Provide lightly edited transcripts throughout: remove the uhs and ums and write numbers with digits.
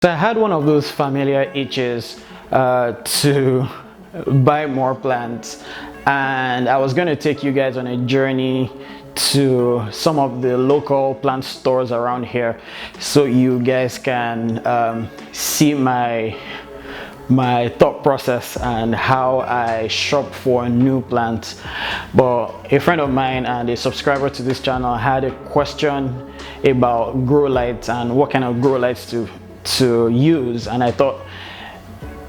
So I had one of those familiar itches to buy more plants, and I was going to take you guys on a journey to some of the local plant stores around here so you guys can see my thought process and how I shop for new plants. But a friend of mine and a subscriber to this channel had a question about grow lights and what kind of grow lights to use, and I thought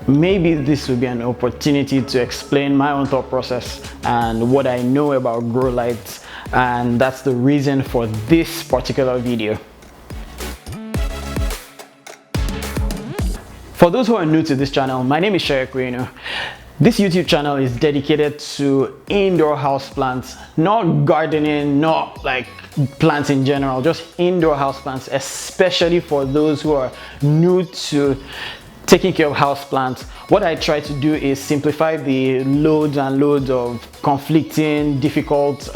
maybe this would be an opportunity to explain my own thought process and what I know about grow lights, and that's the reason for this particular video. For those who are new to this channel, my name is Shayek. This YouTube channel is dedicated to indoor house plants, not gardening, not like plants in general, just indoor house plants, especially for those who are new to taking care of house plants. What I try to do is simplify the loads and loads of conflicting, difficult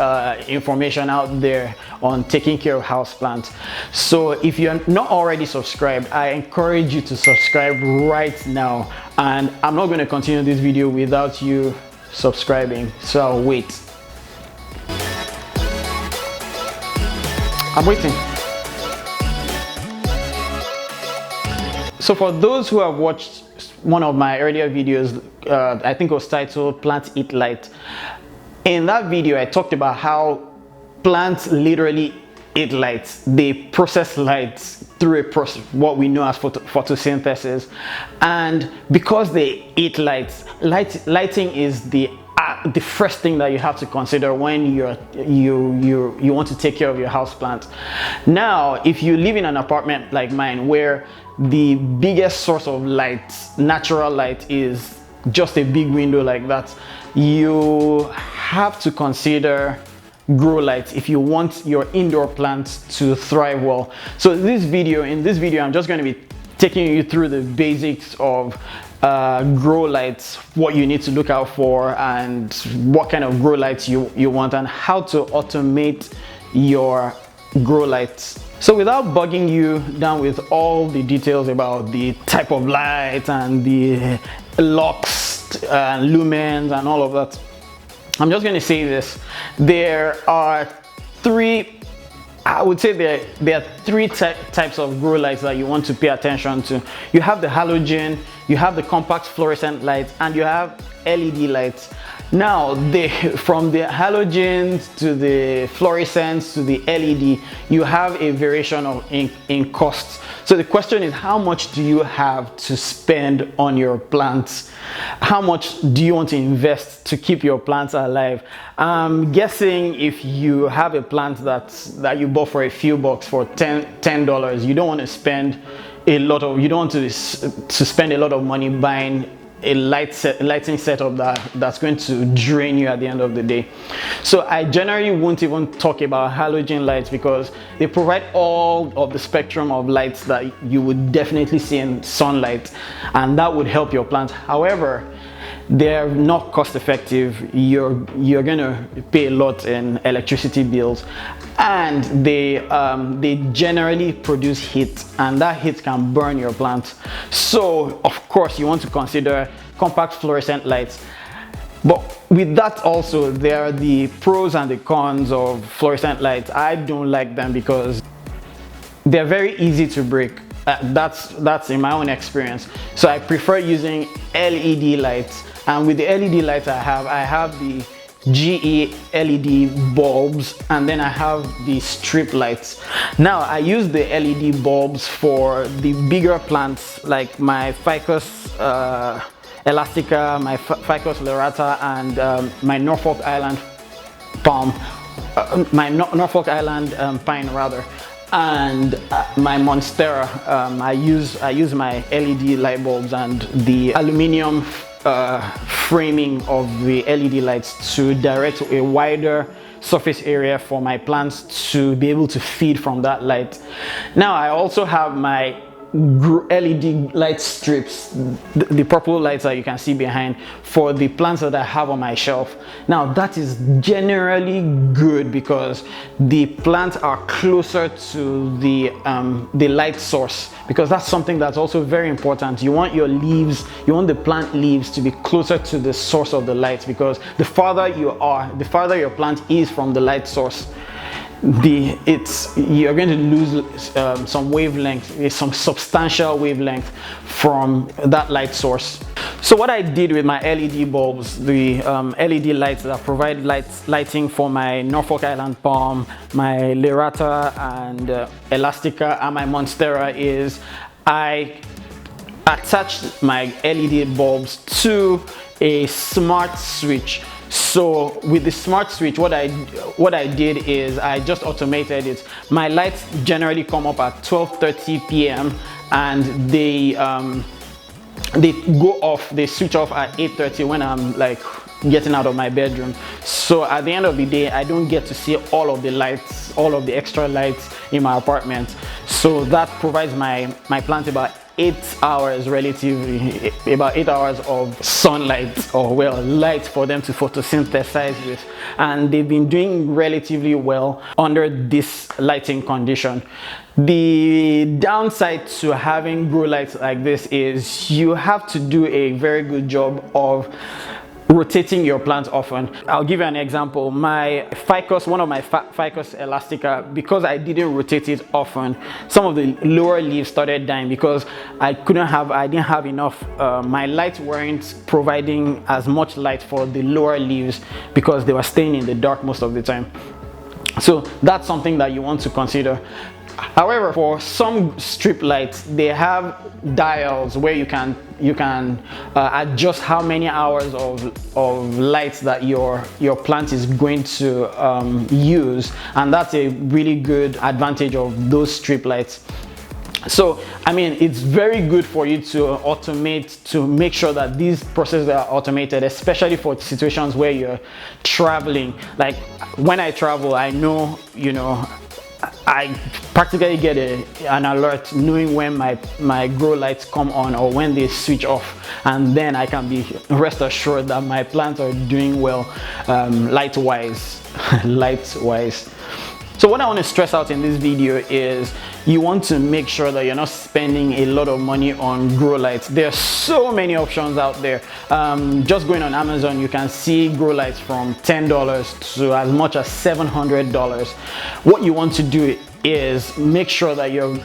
information out there on taking care of house plants. So if you're not already subscribed, I encourage you to subscribe right now, and I'm not going to continue this video without you subscribing, so I'll wait. I'm waiting. So for those who have watched one of my earlier videos, I think it was titled Plants Eat Light. In that video, I talked about how plants literally eat light. They process light through a process, what we know as photosynthesis. And because they eat lighting is the first thing that you have to consider when you want to take care of your house plant. Now, if you live in an apartment like mine where the biggest source of light, natural light, is just a big window like that, you have to consider grow lights if you want your indoor plants to thrive well. So in this video I'm just going to be taking you through the basics of grow lights, what you need to look out for, and what kind of grow lights you want, and how to automate your grow lights. So without bugging you down with all the details about the type of light and the lux, lumens and all of that, I'm just going to say this. There are three types of grow lights that you want to pay attention to. You have the halogen, you have the compact fluorescent lights, and you have LED lights. Now, from the halogens to the fluorescents to the LED, you have a variation in costs. So the question is, how much do you have to spend on your plants? How much do you want to invest to keep your plants alive? I'm guessing if you have a plant that you bought for a few bucks, for $10, you don't want to spend a lot of money buying a lighting setup that's going to drain you at the end of the day. So I generally won't even talk about halogen lights because they provide all of the spectrum of lights that you would definitely see in sunlight, and that would help your plant. However, they're not cost effective. You're gonna pay a lot in electricity bills, and they generally produce heat, and that heat can burn your plant. So of course you want to consider compact fluorescent lights. But with that also, there are the pros and the cons of fluorescent lights. I don't like them because they're very easy to break. That's in my own experience. So I prefer using LED lights, and with the LED lights I have the GE LED bulbs, and then I have the strip lights. Now I use the LED bulbs for the bigger plants like my Ficus elastica, my Ficus lyrata, and my Norfolk Island palm, Norfolk Island pine rather, and my Monstera. I use my LED light bulbs and the aluminum framing of the LED lights to direct a wider surface area for my plants to be able to feed from that light. Now I also have my LED light strips, the purple lights that you can see behind, for the plants that I have on my shelf. Now that is generally good because the plants are closer to the light source, because that's something that's also very important. You want your leaves, you want the plant leaves to be closer to the source of the light, because the farther you are, the farther your plant is from the light source, you're going to lose some wavelength, some substantial wavelength from that light source. So what I did with my LED bulbs, the LED lights that provide lighting for my Norfolk Island palm, my Lyrata and Elastica and my Monstera, is I attached my LED bulbs to a smart switch. So with the smart switch, what I did is I just automated it. My lights generally come up at 12:30 p.m. and they go off, they switch off at 8:30 when I'm like getting out of my bedroom. So at the end of the day, I don't get to see all of the lights, all of the extra lights in my apartment. So that provides my plant about 8 hours, relatively about 8 hours of sunlight, or well, light for them to photosynthesize with, and they've been doing relatively well under this lighting condition. The downside to having grow lights like this is you have to do a very good job of rotating your plant often. I'll give you an example. My ficus, one of my ficus elastica, because I didn't rotate it often, some of the lower leaves started dying because I didn't have enough, my lights weren't providing as much light for the lower leaves because they were staying in the dark most of the time. So that's something that you want to consider. However, for some strip lights, they have dials where you can adjust how many hours of light that your plant is going to use, and that's a really good advantage of those strip lights. So I mean, it's very good for you to automate, to make sure that these processes are automated, especially for situations where you're traveling. Like when I travel, I know, you know, I practically get an alert knowing when my grow lights come on or when they switch off, and then I can be rest assured that my plants are doing well light wise. So what I want to stress out in this video is you want to make sure that you're not spending a lot of money on grow lights. There are so many options out there. Just going on Amazon, you can see grow lights from $10 to as much as $700. What you want to do is make sure that you're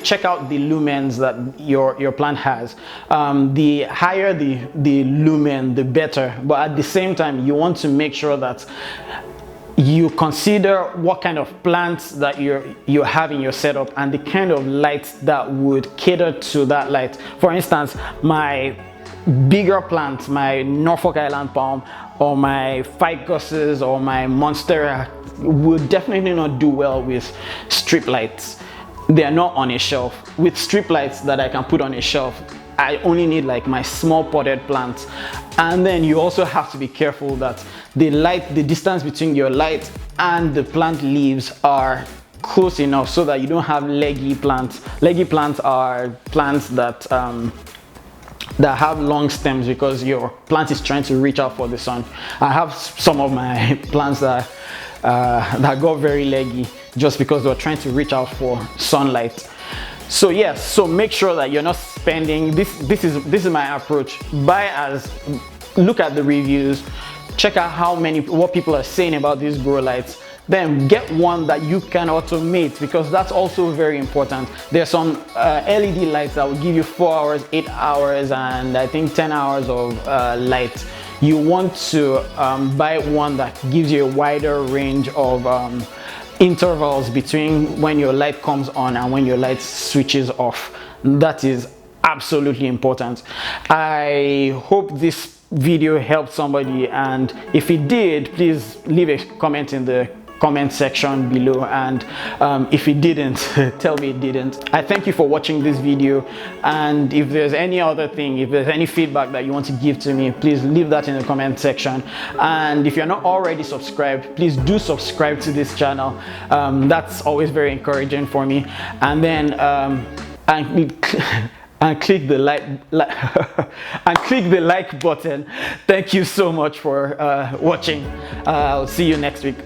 check out the lumens that your plant has. The higher the lumen, the better. But at the same time, you want to make sure that you consider what kind of plants that you have in your setup and the kind of light that would cater to that light. For instance, my bigger plants, my Norfolk Island palm or my ficuses or my Monstera, would definitely not do well with strip lights. They are not on a shelf. With strip lights that I can put on a shelf, I only need like my small potted plants. And then you also have to be careful that the distance between your light and the plant leaves are close enough so that you don't have leggy plants. Leggy plants are plants that have long stems because your plant is trying to reach out for the sun. I have some of my plants that got very leggy just because they were trying to reach out for sunlight. So yes, so make sure that you're not spending, this is my approach. Look at the reviews, check out what people are saying about these grow lights, then get one that you can automate, because that's also very important. There's some LED lights that will give you 4 hours, 8 hours, and I think 10 hours of light. You want to buy one that gives you a wider range of intervals between when your light comes on and when your light switches off. That is absolutely important. I hope this video helped somebody, and if it did, please leave a comment in the comment section below, and if it didn't, tell me it didn't. I thank you for watching this video, and if there's any other thing, if there's any feedback that you want to give to me, please leave that in the comment section. And if you're not already subscribed, please do subscribe to this channel. That's always very encouraging for me. And then and and click the and click the like button. Thank you so much for watching. I'll see you next week.